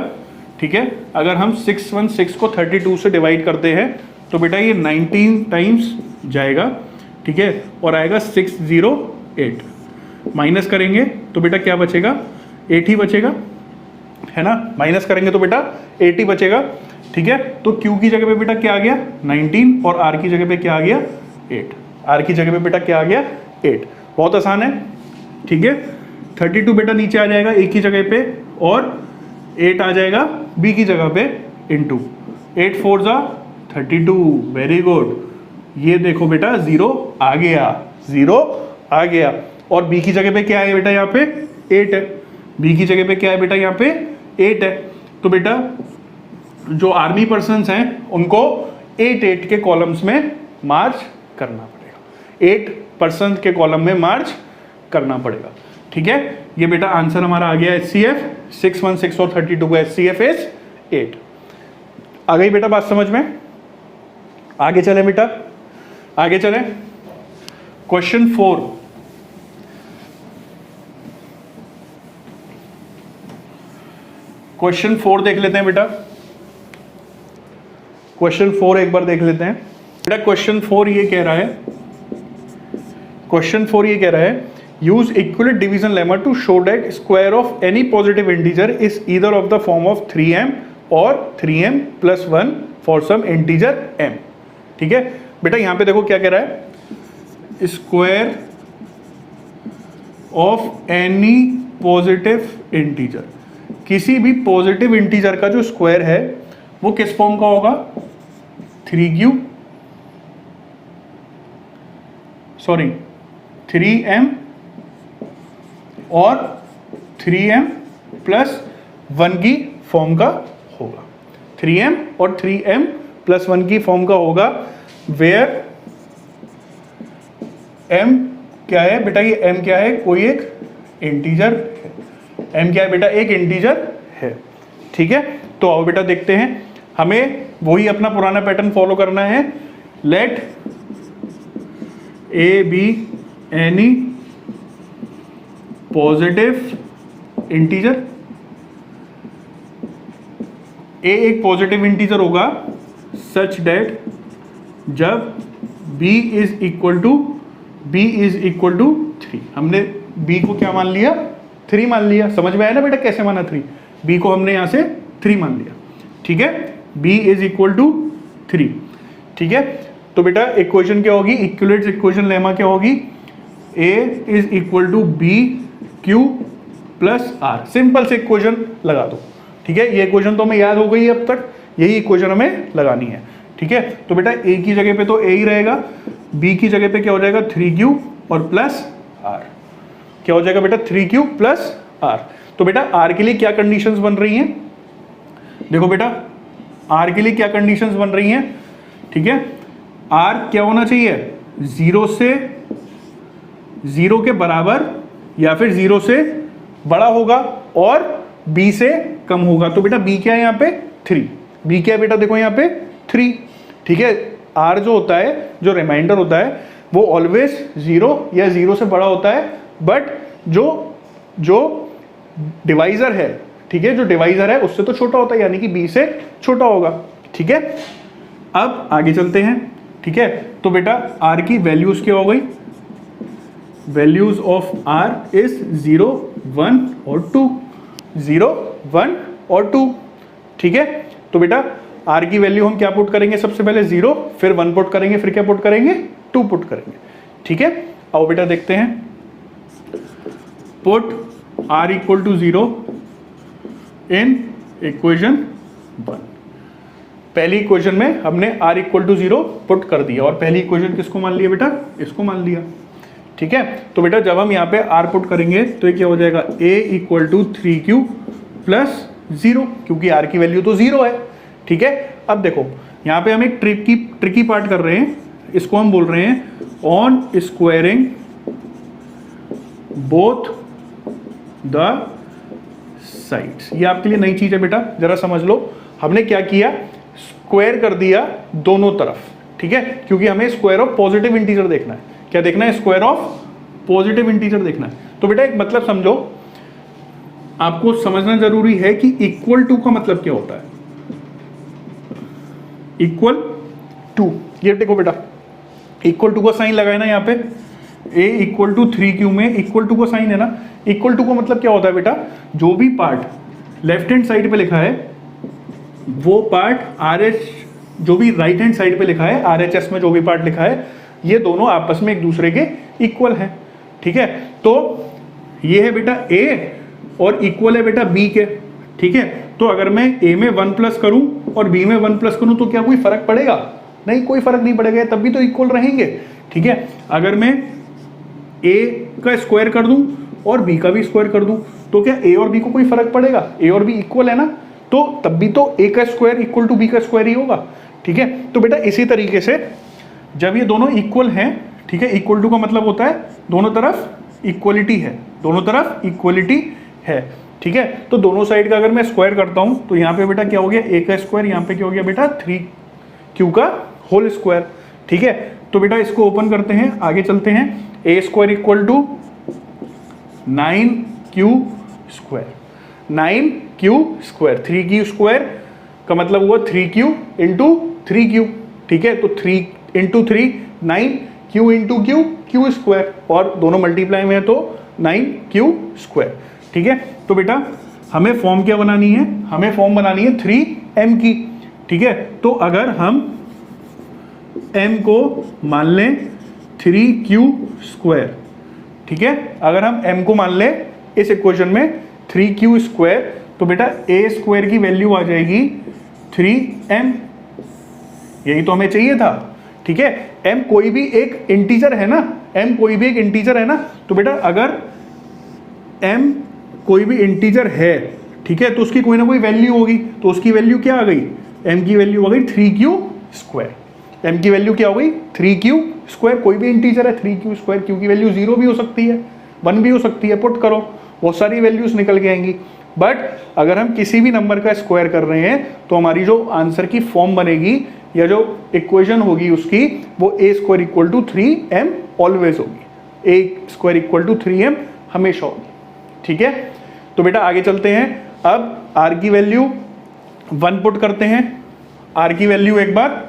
ठीक है, अगर हम 616 को 32 से डिवाइड करते हैं तो बेटा ये 19 टाइम्स जाएगा। ठीक है, और आएगा 608। माइनस करेंगे तो बेटा क्या बचेगा, 8 ही बचेगा, है ना। माइनस करेंगे तो बेटा 8 ही बचेगा। ठीक है, तो Q की जगह पे बेटा क्या आ गया 19 और R की जगह पे क्या आ गया 8। R की जगह पे बेटा क्या आ गया 8। बहुत आसान है। ठीक है, 32 बेटा नीचे आ जाएगा A की जगह पे और 8 आ जाएगा B की जगह पे इंटू 8 4 जा 32। वेरी गुड, ये देखो बेटा 0 आ गया, 0 आ गया। और B की जगह पे क्या है बेटा, यहाँ पे 8 है। B की जगह पे क्या है बेटा, यहाँ पे 8 है। तो बेटा जो आर्मी पर्सन्स हैं उनको 8 के कॉलम्स में मार्च करना पड़ेगा, 8% के कॉलम में मार्च करना पड़ेगा। ठीक है, ये बेटा आंसर हमारा आ गया HCF 616 और 32 का HCF इज 8। आ गई बेटा बात समझ में। आगे चले बेटा, आगे चले। क्वेश्चन 4, क्वेश्चन 4 देख लेते हैं बेटा। क्वेश्चन 4 एक बार देख लेते हैं बेटा। क्वेश्चन 4 ये कह रहा है, क्वेश्चन 4 ये कह रहा है use Euclid's division lemma to show that square of any positive integer is either of the form of 3m और 3m + 1 for some integer m। ठीक है बेटा, यहां पे देखो क्या कह रहा है, square of any positive integer, किसी भी पॉजिटिव इंटीजर का जो स्क्वायर है वो किस फॉर्म का होगा, 3m और 3m + 1 की फॉर्म का होगा, 3m और 3m + 1 की फॉर्म का होगा। वेयर m क्या है बेटा, ये m क्या है, कोई एक इंटीजर है। m क्या है बेटा, एक इंटीजर है। ठीक है, तो आओ बेटा देखते हैं, हमें वही अपना पुराना पैटर्न फॉलो करना है। Let a be any positive integer, a एक पॉजिटिव इंटीजर होगा सच डेट जब b इज इक्वल टू 3। हमने b को क्या मान लिया, 3 मान लिया। समझ में आया ना बेटा कैसे माना 3, b को हमने यहां से 3 मान लिया। ठीक है, b इज इक्वल टू 3। ठीक है, तो बेटा इक्वेशन क्या होगी, इक्विलेट इक्वेशन लेमा क्या होगी, a is equal to b q plus r. Simple से इक्वेशन लगा दो। ठीक है, ये इक्वेशन तो हमें याद हो गई अब तक, यही इक्वेशन हमें लगानी है। ठीक है, तो बेटा a की जगह पे तो a ही रहेगा, b की जगह पे क्या हो जाएगा 3q और प्लस r। क्या हो जाएगा बेटा 3q प्लस r। तो बेटा r के लिए क्या कंडीशंस बन रही हैं, देखो बेटा r के लिए क्या कंडीशंस बन रही हैं। ठीक है, r क्या होना चाहिए, 0 के बराबर या फिर 0 से बड़ा होगा और b से कम होगा। तो बेटा b क्या है यहाँ पे 3, b क्या है बेटा देखो यहाँ पे 3। ठीक है, r जो होता है, जो रिमाइंडर होता है वो ऑलवेज 0 या 0 से बड़ा होता है, बट जो डिवाइजर है, ठीक है, जो डिवाइजर है उससे तो छोटा होता है, यानी कि b से छोटा होगा। ठीक है, अब आगे चलते हैं। ठीक है, तो बेटा r की वैल्यूज क्या हो गई, वैल्यूज ऑफ r इज 0 1 और 2, 0 1 और 2। ठीक है, तो बेटा r की वैल्यू हम क्या पुट करेंगे, सबसे पहले 0, फिर 1 पुट करेंगे, फिर क्या पुट करेंगे 2 पुट करेंगे। ठीक है, आओ बेटा देखते हैं, put r equal to 0 in equation 1। पहली इक्वेशन में हमने r इक्वल टू 0 पुट कर दिया और पहली इक्वेशन किसको मान लिया बेटा, इसको मान लिया। ठीक है, तो बेटा जब हम यहाँ पे r पुट करेंगे तो ये क्या हो जाएगा, a equal to 3q plus 0, क्योंकि r की वैल्यू तो 0 है। ठीक है, अब देखो यहाँ पे हम एक ट्रिकी पार्ट कर रहे हैं, इसको हम बोल रहे हैं on squaring both the sides. ये आपके लिए नई चीज है बेटा, जरा समझ लो। हमने क्या किया, स्क्वायर कर दिया दोनों तरफ, ठीक है, क्योंकि हमें स्क्वायर ऑफ पॉजिटिव इंटीजर देखना है। क्या देखना है, स्क्वायर ऑफ पॉजिटिव इंटीजर देखना है। तो बेटा एक मतलब समझो, आपको समझना जरूरी है कि इक्वल टू का मतलब क्या होता है। इक्वल टू, ये देखो बेटा, इक्वल टू का साइन लगाए ना यहाँ पे, a इक्वल टू 3q में इक्वल टू का साइन है ना। इक्वल टू का मतलब क्या होता है बेटा, जो भी पार्ट लेफ्ट हैंड साइड पे लिखा है वो पार्ट RH, जो भी राइट हैंड साइड पे लिखा है RHS में जो भी पार्ट लिखा है, ये दोनों आपस में एक दूसरे के इक्वल हैं, ठीक है। तो ये है बेटा A और इक्वल है बेटा B के, ठीक है। तो अगर मैं A में 1 प्लस करूं और B में 1 प्लस करूं तो क्या कोई फर्क पड़ेगा? नहीं, कोई फर्क नहीं पड़ेगा, तब भी तो इक्वल रहेंगे, ठीक है। अगर मैं A का स्क्वायर कर दूं और B का भी स्क्वायर कर दूं तो क्या A और B को कोई फर्क पड़ेगा? A और B इक्वल है ना, तो तब भी तो A का स्क्वायर इक्वल टू B का स्क्वायर ही होगा, ठीक है। तो बेटा इसी तरीके से जब ये दोनों इक्वल हैं, ठीक है, इक्वल टू का मतलब होता है दोनों तरफ इक्वलिटी है, दोनों तरफ इक्वलिटी है, ठीक है। तो दोनों साइड का अगर मैं स्क्वायर करता हूं तो यहाँ पे बेटा क्या हो गया, A का स्क्वायर, यहाँ पे क्या हो गया बेटा 3q का होल स्क्वायर, ठीक है। तो बेटा इसको ओपन करते हैं, आगे चलते हैं। A square equal to 9q square, 9q square, 3q square का मतलब हुआ 3q इंटू 3q, ठीक है। तो 3 into 3 9q into q square, और दोनों मल्टीप्लाई में है तो 9q स्क्वायर, ठीक है। तो बेटा हमें फॉर्म क्या बनानी है, हमें फॉर्म बनानी है 3m की, ठीक है। तो अगर हम m को मान लें 3q स्क्वायर, ठीक है, अगर हम m को मान लें इस इक्वेशन में 3q स्क्वायर, तो बेटा a स्क्वायर की वैल्यू आ जाएगी 3m, यही तो हमें चाहिए था, ठीक है। m कोई भी एक इंटीजर है ना, m कोई भी एक इंटीजर है ना, तो बेटा अगर m कोई भी इंटीजर है, ठीक है, तो उसकी कोई ना कोई वैल्यू होगी, तो उसकी वैल्यू क्या आ गई, m की वैल्यू आ गई 3q स्क्वायर। m की वैल्यू क्या हो गई 3q स्क्वायर, कोई भी इंटीजर है 3q स्क्वायर, q की वैल्यू 0 भी हो सकती है, 1 भी हो सकती है, पुट करो बहुत सारी वैल्यूज निकल के आएंगी। बट अगर हम किसी भी नंबर का स्क्वायर कर रहे हैं तो हमारी जो आंसर की फॉर्म बनेगी या जो इक्वेशन होगी उसकी, वो a square equal to 3m always होगी, a square equal to 3m हमेशा होगी, ठीक है। तो बेटा आगे चलते हैं, अब r की वैल्यू 1 पुट करते हैं, r की वैल्यू एक बार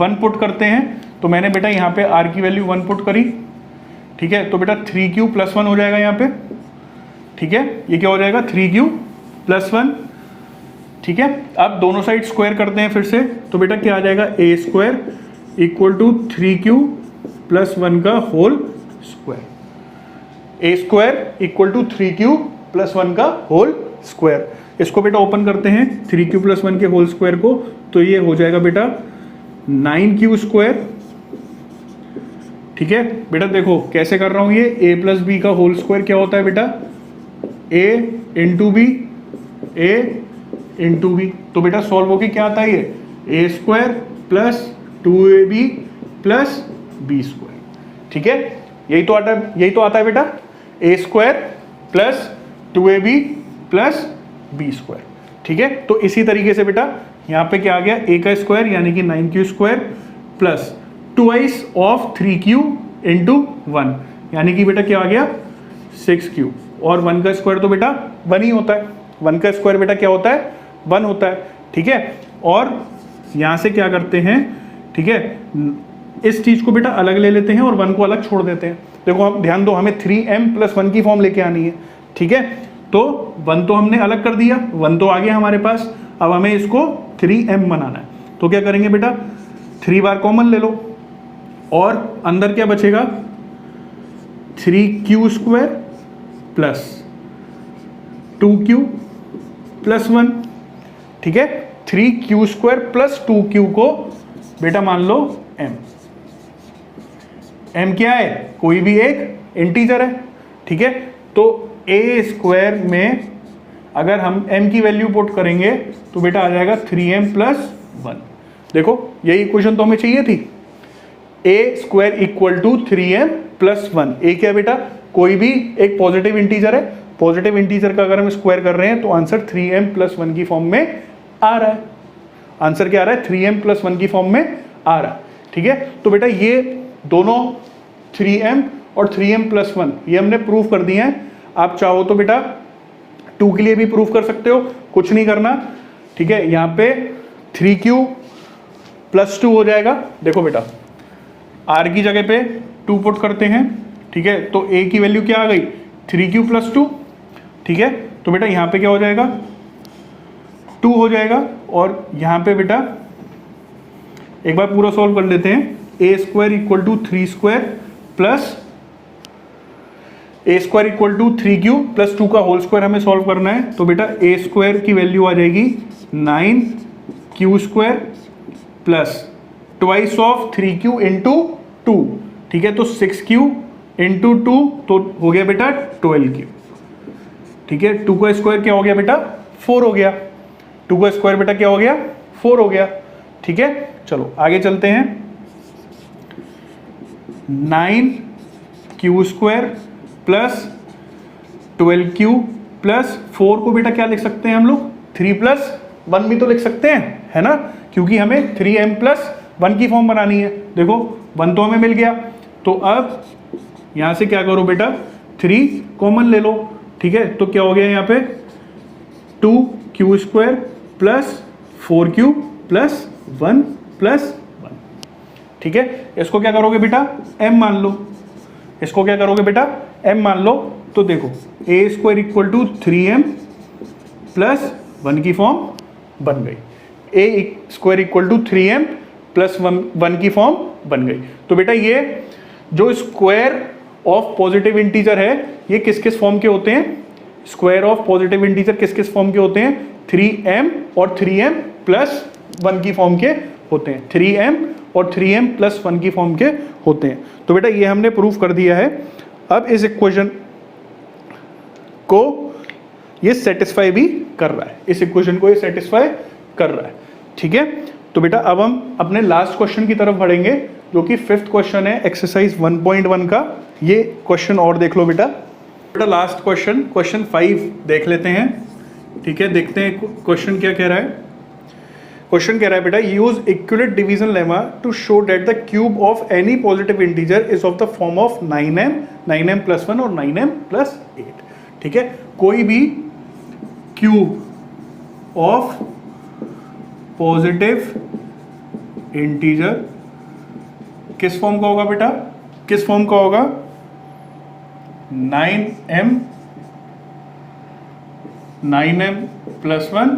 1 पुट करते हैं। तो मैंने बेटा यहाँ पे r की वैल्यू 1 पुट करी, ठीक है। तो बेटा 3q प्लस 1 हो जाएगा यहाँ पे, ठीक है, ये क्या हो जाएगा 3q प्लस 1, ठीक है। अब दोनों साइड स्क्वायर करते हैं फिर से, तो बेटा क्या आ जाएगा a square equal to 3q plus 1 का whole square, a square equal to 3q plus 1 का होल स्क्वायर। इसको बेटा ओपन करते हैं 3q प्लस 1 के होल स्क्वायर को, तो ये हो जाएगा बेटा 9q स्क्वायर, ठीक है। बेटा देखो कैसे कर रहा हूं, ये a प्लस बी का होल स्क्वायर क्या होता है बेटा, a into b, a into b. तो बेटा सॉल्व होके क्या आता है, ये a square plus 2ab plus b square, ठीक है। यही तो आता है बेटा, a square plus 2ab plus b square, ठीक है। तो इसी तरीके से बेटा यहाँ पे क्या आ गया, a का स्क्वायर यानी कि 9q square plus twice of 3q into 1, यानी कि बेटा क्या आ गया 6q, और 1 का स्क्वायर तो बेटा 1 ही होता है, 1 का स्क्वायर बेटा क्या होता है 1 होता है, ठीक है। और यहाँ से क्या करते हैं, ठीक है, इस चीज़ को बेटा अलग ले लेते हैं और 1 को अलग छोड़ देते हैं। देखो हम ध्यान दो, हमें 3m प्लस 1 की फॉर्म लेके आनी है, ठीक है। तो 1 तो हमने अलग कर दिया, 1 तो आ गया हमारे पास, अब हमें इसको 3m बनाना है। तो क्या करेंगे बेटा 3 बार कॉमन ले लो, और अंदर क्या बचेगा 3q square plus 2q plus 1, ठीक है। 3q स्क्वायर प्लस 2q को बेटा मान लो m, m क्या है, कोई भी एक इंटीजर है, ठीक है। तो a स्क्वायर में अगर हम m की वैल्यू पुट करेंगे तो बेटा आ जाएगा 3m प्लस 1। देखो यही इक्वेशन तो हमें चाहिए थी, a square equal to 3m plus 1। a क्या बेटा कोई भी एक पॉजिटिव इंटीजर है, पॉजिटिव इंटीजर का अगर हम स्क्वायर कर रहे हैं तो आंसर 3m+1 की फॉर्म में आ रहा है। आंसर क्या आ रहा है? 3m+1 की फॉर्म में आ रहा है। ठीक है, तो बेटा ये दोनों 3m और 3m+1 ये हमने प्रूफ कर दिए हैं। आप चाहो तो बेटा 2 के लिए भी प्रूफ कर सकते हो, कुछ नहीं करना। ठीक है, यहाँ पे 3q+2 हो जाएगा। देखो बेटा r की जगह पे 2 पुट करते हैं। ठीक है, तो a की वैल्यू क्या आ गई? 3q+2। ठीक है, तो बेटा यहाँ पे क्या हो जाएगा? 2 हो जाएगा। और यहाँ पे बेटा एक बार पूरा सॉल्व कर लेते हैं। a² = 3² प्लस a² = 3q+2 का होल स्क्वायर हमें सॉल्व करना है। तो बेटा a² की वैल्यू आ जाएगी 9q² plus twice of 3q into 2। ठीक है, तो 6q इंटू 2 तो हो गया बेटा 12q। ठीक है, 2 का स्क्वायर क्या हो गया बेटा? 4 हो गया। 2 का स्क्वायर बेटा क्या हो गया? 4 हो गया। ठीक है, चलो आगे चलते हैं। 9q² प्लस 12q प्लस 4 को बेटा क्या लिख सकते हैं हम लोग? 3+1 भी तो लिख सकते हैं, है ना, क्योंकि हमें 3m+1 की फॉर्म बनानी है। देखो 1 तो हमें मिल गया, तो अब यहां से क्या करो बेटा? 3 कॉमन ले लो। ठीक है, तो क्या हो गया यहाँ पे? 2q² plus 4q plus 1 plus 1। ठीक है, इसको क्या करोगे बेटा? m मान लो। इसको क्या करोगे बेटा? m मान लो। तो देखो a² = 3m प्लस 1 की फॉर्म बन गई। a² = 3m प्लस 1 की फॉर्म बन गई। तो बेटा ये जो स्क्वायर ऑफ पॉजिटिव इंटीजर है ये किस किस फॉर्म के होते हैं? स्क्वायर ऑफ पॉजिटिव इंटीजर किस किस फॉर्म के होते हैं? 3m और 3m प्लस 1 की फॉर्म के होते हैं। 3m और 3m प्लस 1 की फॉर्म के होते हैं। तो बेटा ये हमने प्रूफ कर दिया है। अब इस इक्वेशन को ये सेटिस्फाई भी कर रहा है, इस इक्वेशन को ये सेटिस्फाई कर रहा है। ठीक है, तो बेटा अब हम अपने लास्ट क्वेश्चन की तरफ बढ़ेंगे जो कि 5th क्वेश्चन है एक्सरसाइज 1.1 का। ये क्वेश्चन और देख लो बेटा। बेटा लास्ट क्वेश्चन 5 देख लेते हैं। ठीक है, देखते हैं क्वेश्चन क्या कह रहा है। क्वेश्चन कह रहा है बेटा use Euclid's division lemma to show that the cube of any positive integer is of the form of 9m, 9m+1 और 9m+8। ठीक है, कोई भी क्यूब ऑफ पॉजिटिव इंटीजर किस फॉर्म का होगा बेटा? किस फॉर्म का होगा? 9m+1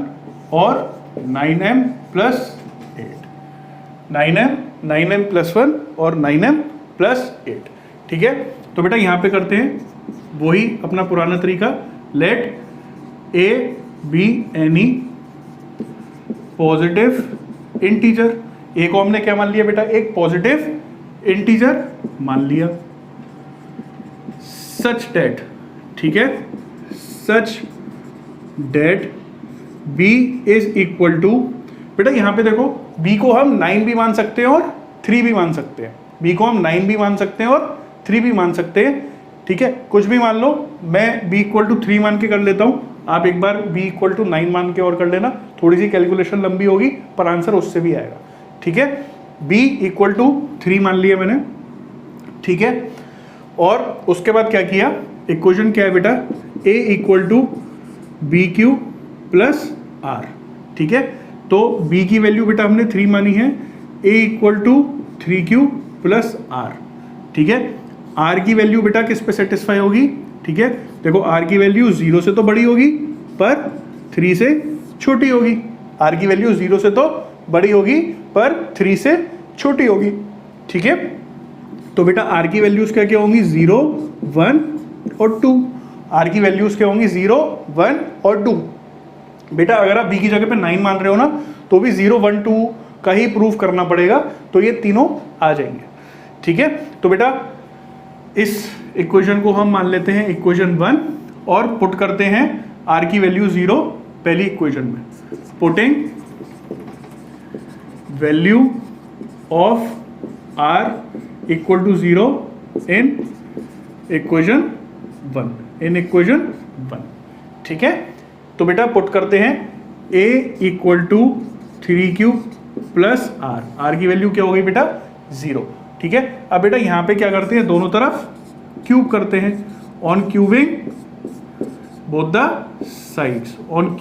और 9m+8। 9m+1 और 9m+8। ठीक है, तो बेटा यहां पे करते हैं वही अपना पुराना तरीका। Let a be any positive integer. a को हमने क्या मान लिया बेटा? एक पॉजिटिव इंटीजर मान लिया। सच डेट, ठीक है, such that b is equal to, बेटा यहां पे देखो b को हम 9 भी मान सकते हैं और 3 भी मान सकते हैं। b को हम 9 भी मान सकते हैं और 3 भी मान सकते हैं। ठीक है, कुछ भी मान लो। मैं b = 3 मान के कर लेता हूं, आप एक बार b = 9 मान के और कर लेना। थोड़ी सी कैलकुलेशन लंबी होगी पर आंसर उससे भी आएगा। ठीक है, b = 3 मान लिया मैंने। ठीक है, और उसके बाद क्या किया? इक्वेशन क्या है बेटा? a = bq plus r। ठीक है, तो b की वैल्यू बेटा हमने 3 मानी है। a = 3q plus r। ठीक है, r की वैल्यू बेटा किस पे सेटिस्फाई होगी? ठीक है, देखो r की वैल्यू 0 से तो बड़ी होगी पर 3 से छोटी होगी। r की वैल्यू 0 से तो बड़ी होगी पर 3 से छोटी होगी। ठीक है, तो बेटा r की वैल्यूज क्या क्या होंगी? 0, 1 और 2। r की वैल्यूज क्या होंगी? 0, 1 और 2। बेटा अगर आप b की जगह पे 9 मान रहे हो ना तो भी 0, 1, 2 का ही प्रूफ करना पड़ेगा, तो ये तीनों आ जाएंगे। ठीक है, तो बेटा इस इक्वेशन को हम मान लेते हैं इक्वेशन 1 और पुट करते हैं r की वैल्यू 0 पहली इक्वेशन में। Putting value of r = 0 in equation 1 in equation 1। ठीक है, तो बेटा पुट करते हैं a equal to 3q plus r की वैल्यू क्या हो गई बेटा 0। ठीक है, अब बेटा यहाँ पे क्या करते हैं, दोनों तरफ क्यूब करते हैं, on cubing both the sides, on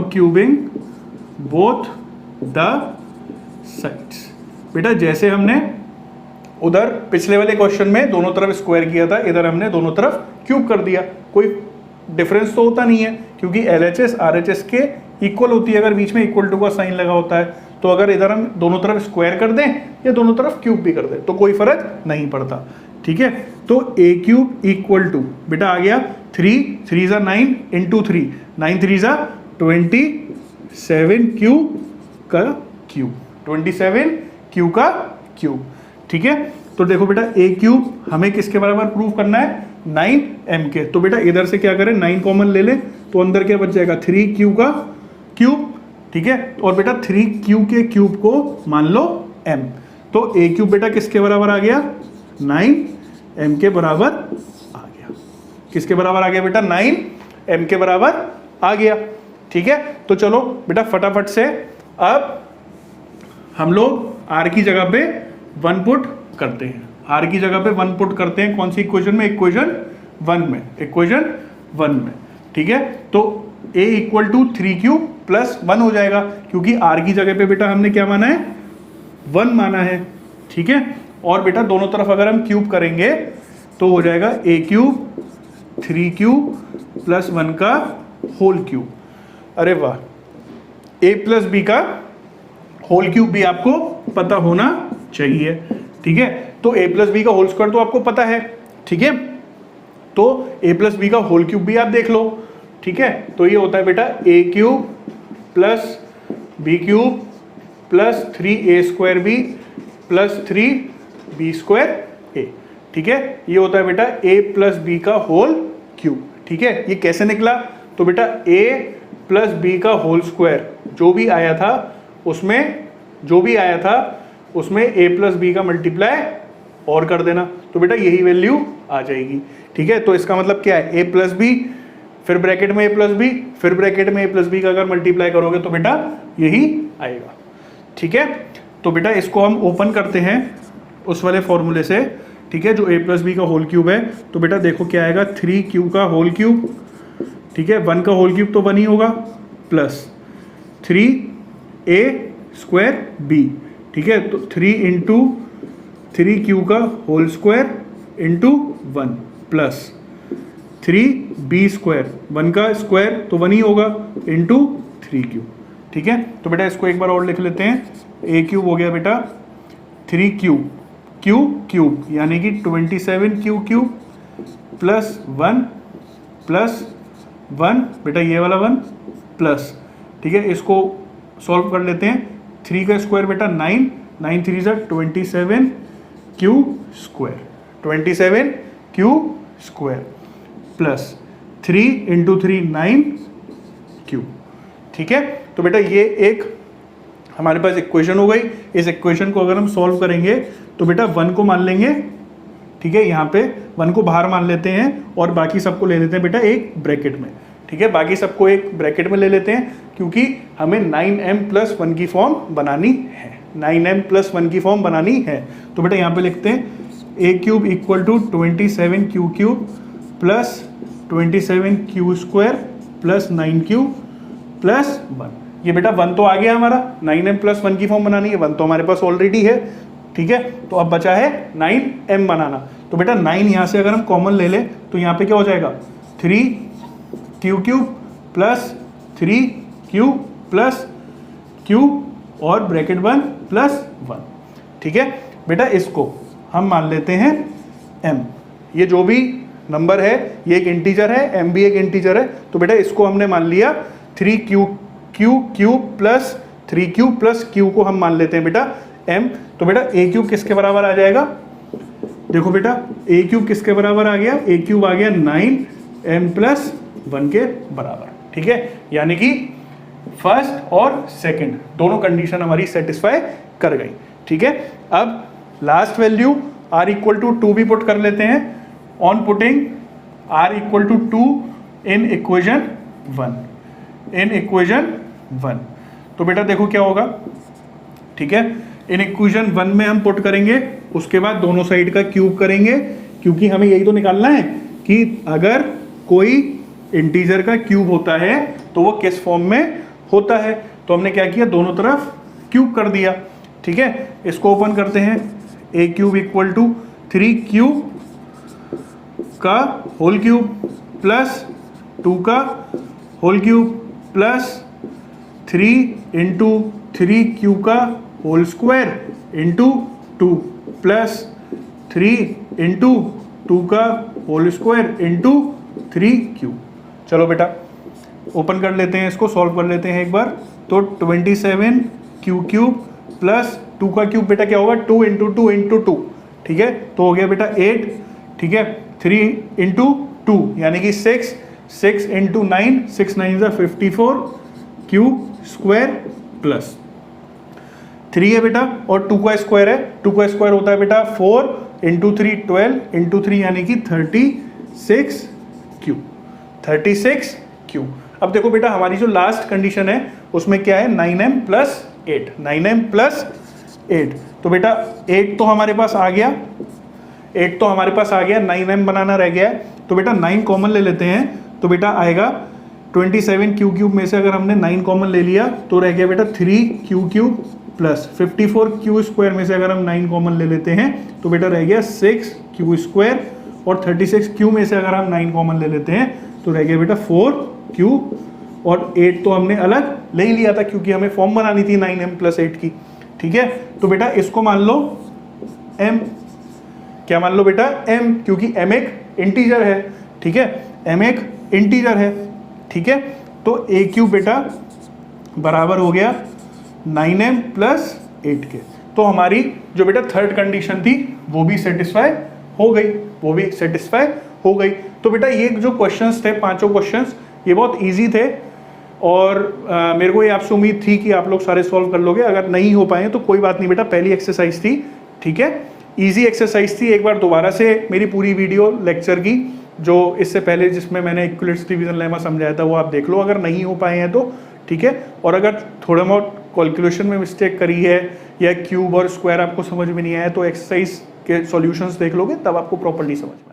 cubing both the sides. बेटा जैसे हमने उधर पिछले वाले क्वेश्चन में दोनों तरफ स्क्वायर किया था, इधर हमने दोनों तरफ क्यूब कर दिया, कोई डिफरेंस तो होता नहीं है क्योंकि LHS RHS के इक्वल होती है अगर बीच में इक्वल टू का साइन लगा होता है। तो अगर इधर हम दोनों तरफ स्क्वायर कर दें या दोनों तरफ क्यूब भी कर दें तो कोई फर्क नहीं पड़ता। ठीक है, तो a क्यूब इक्वल टू बेटा आ गया 3 × 9 इंटू 3, 9 3 27 क्यू का क्यूब, 27 क्यू का क्यूब। ठीक है, तो देखो बेटा a क्यूब हमें किसके बराबर प्रूव करना है, 9m के। तो बेटा इधर से क्या करें, 9 कॉमन ले ले तो अंदर क्या बच जाएगा, 3q का क्यूब। ठीक है, और बेटा 3q के क्यूब को मान लो m, तो a क्यूब बेटा किसके बराबर आ गया, 9m के बराबर आ गया। किसके बराबर आ गया बेटा, 9m के बराबर आ गया। ठीक है, तो चलो बेटा फटाफट से अब हम लोग r की जगह पे 1 पुट करते हैं, r की जगह पे 1 पुट करते हैं। कौन सी इक्वेशन में, इक्वेशन 1 में। ठीक है, तो a equal to 3q plus 1 हो जाएगा क्योंकि r की जगह पे बेटा हमने क्या माना है, 1 माना है। ठीक है, और बेटा दोनों तरफ अगर हम क्यूब करेंगे तो हो जाएगा a क्यूब 3q प्लस 1 का होल क्यूब। अरे वाह, a प्लस b का होल क्यूब भी आपको पता होना चाहिए। ठीक है, तो a प्लस बी का होल स्क्वायर तो आपको पता है। ठीक है, तो a प्लस बी का होल क्यूब भी आप देख लो। ठीक है, तो ये होता है बेटा a cube plus b cube plus 3a² b plus 3b² a। ठीक है, ये होता है बेटा a प्लस बी का होल क्यूब। ठीक है, ये कैसे निकला, तो बेटा a प्लस बी का होल स्क्वायर जो भी आया था उसमें a प्लस बी का मल्टीप्लाई और कर देना, तो बेटा यही वैल्यू आ जाएगी। ठीक है, तो इसका मतलब क्या है, a प्लस बी फिर ब्रैकेट में a प्लस बी फिर ब्रैकेट में a प्लस बी का अगर मल्टीप्लाई करोगे तो बेटा यही आएगा। ठीक है, तो बेटा इसको हम ओपन करते हैं उस वाले फॉर्मूले से। ठीक है, जो a प्लस बी का होल क्यूब है, तो बेटा देखो क्या आएगा, 3q का होल क्यूब। ठीक है, 1 का होल क्यूब तो 1 ही होगा प्लस 3a² b। ठीक है, तो 3 इंटू 3q का whole square into 1 plus 3b², 1 का स्क्वायर तो 1 ही होगा इंटू 3q। ठीक है, तो बेटा इसको एक बार और लिख लेते हैं, a क्यूब हो गया बेटा 3q क्यूब यानी कि 27q क्यूब प्लस 1 बेटा ये वाला 1 प्लस। ठीक है, इसको सॉल्व कर लेते हैं, 3 का स्क्वायर बेटा 9 3 27q² प्लस 3 इंटू 3 9q। ठीक है, तो बेटा ये एक हमारे पास इक्वेशन हो गई। इस इक्वेशन को अगर हम सॉल्व करेंगे तो बेटा 1 को मान लेंगे। ठीक है, यहाँ पे 1 को बाहर मान लेते हैं और बाकी सबको ले लेते हैं बेटा एक ब्रैकेट में। ठीक है, बाकी सबको एक ब्रैकेट में ले लेते हैं क्योंकि हमें 9m प्लस 1 की फॉर्म बनानी है, 9m प्लस 1 की फॉर्म बनानी है। तो बेटा यहाँ पे लिखते हैं a cube equal to 27q cube plus 27q² plus 9q plus 1। ये बेटा 1 तो आ गया हमारा, 9m प्लस 1 की फॉर्म बनानी है, 1 तो हमारे पास ऑलरेडी है। ठीक है, तो अब बचा है 9m बनाना। तो बेटा 9 यहाँ से अगर हम कॉमन ले लें तो यहाँ पे क्या हो जाएगा, 3q cube plus 3q plus q और ब्रैकेट 1 प्लस 1। ठीक है बेटा, इसको हम मान लेते हैं m। ये जो भी नंबर है ये एक इंटीजर है, m भी एक इंटीजर है। तो बेटा इसको हमने मान लिया 3q cube plus 3q plus q को हम मान लेते हैं बेटा m। तो बेटा a क्यूब किसके बराबर आ जाएगा, देखो बेटा a क्यूब किसके बराबर आ गया, a क्यूब आ गया 9m प्लस 1 के बराबर। ठीक है, यानी कि फर्स्ट और सेकंड दोनों कंडीशन हमारी सेटिस्फाई कर गई। ठीक है, अब last value r equal to 2 भी पुट कर लेते हैं on putting r equal to 2 in equation 1 तो बेटा देखो क्या होगा, ठीक है, इन इक्वेशन 1 में हम पुट करेंगे, उसके बाद दोनों साइड का क्यूब करेंगे, क्योंकि हमें यही तो निकालना है कि अगर कोई इंटीजर का क्यूब होता है तो वो किस फॉर्म में होता है। तो हमने क्या किया, दोनों तरफ क्यूब कर दिया, ठीक है। इसको ओपन करते हैं, A cube equal to 3 cube का होल क्यूब प्लस 2 का whole cube plus 3 into 3 cube का whole square into 2 plus 3 into 2 का होल स्क्वायर इंटू 3 क्यूब। चलो बेटा ओपन कर लेते हैं, इसको सॉल्व कर लेते हैं एक बार। तो 27 क्यू क्यूब प्लस 2 का क्यूब बेटा क्या होगा, 2 इंटू 2 इंटू 2, ठीक है, तो हो गया बेटा 8, ठीक है, 3 इंटू 2 यानी कि 6 इंटू 9, 6 9 ज़ा 54 क्यूब स्क्वायर प्लस 3 है बेटा, और 2 का स्क्वायर है, 2 का स्क्वायर होता है बेटा 4 इंटू 3 12 इंटू 3 यानी कि 36 क्यूब, 36 क्यूब। अब देखो बेटा हमारी जो लास्ट कंडीशन है उसमें क्या है, 9m प्लस 8, 9m प्लस 8, तो बेटा 8 तो हमारे पास आ गया, 8 तो हमारे पास आ गया, 9m बनाना रह गया है, तो बेटा 9 कॉमन ले लेते हैं, तो बेटा आएगा 27 क्यू क्यूब में से अगर हमने 9 कॉमन ले लिया तो रह गया बेटा 3 Q cube plus 54 Q square में से अगर हम 9 कॉमन ले लेते हैं तो बेटा रह गया 6 क्यू स्क्वायर, और 36 क्यू में से अगर हम 9 कॉमन ले लेते हैं तो रह गया बेटा 4 क्यू, और 8 तो हमने अलग ले ही लिया था क्योंकि हमें फॉर्म बनानी थी 9m प्लस 8 की, ठीक है। तो बेटा इसको मान लो m, क्या मान लो बेटा m, क्योंकि m एक इंटीजर है, ठीक है, m एक इंटीजर है, ठीक है। तो a क्यूब बेटा बराबर हो गया 9m प्लस 8 के। तो हमारी जो बेटा थर्ड कंडीशन थी वो भी सेटिस्फाई हो गई, वो भी सेटिस्फाई हो गई। तो बेटा ये जो क्वेश्चंस थे, पांचों क्वेश्चंस, ये बहुत इजी थे, और मेरे को ये आपसे उम्मीद थी कि आप लोग सारे सॉल्व कर लोगे। अगर नहीं हो पाए तो कोई बात नहीं बेटा, पहली एक्सरसाइज थी, ठीक है, इजी एक्सरसाइज थी। एक बार दोबारा से मेरी पूरी वीडियो लेक्चर की जो इससे पहले जिसमें मैंने इक्विलेटरल डिवीजन लेमा समझाया था वो आप देख लो अगर नहीं हो पाए हैं तो, ठीक है। और अगर थोड़ा बहुत कैलकुलेशन में मिस्टेक करी है या क्यूब और स्क्वायर आपको समझ में नहीं आया तो एक्सरसाइज के सॉल्यूशंस देख लोगे तब आपको प्रॉपर्ली समझ में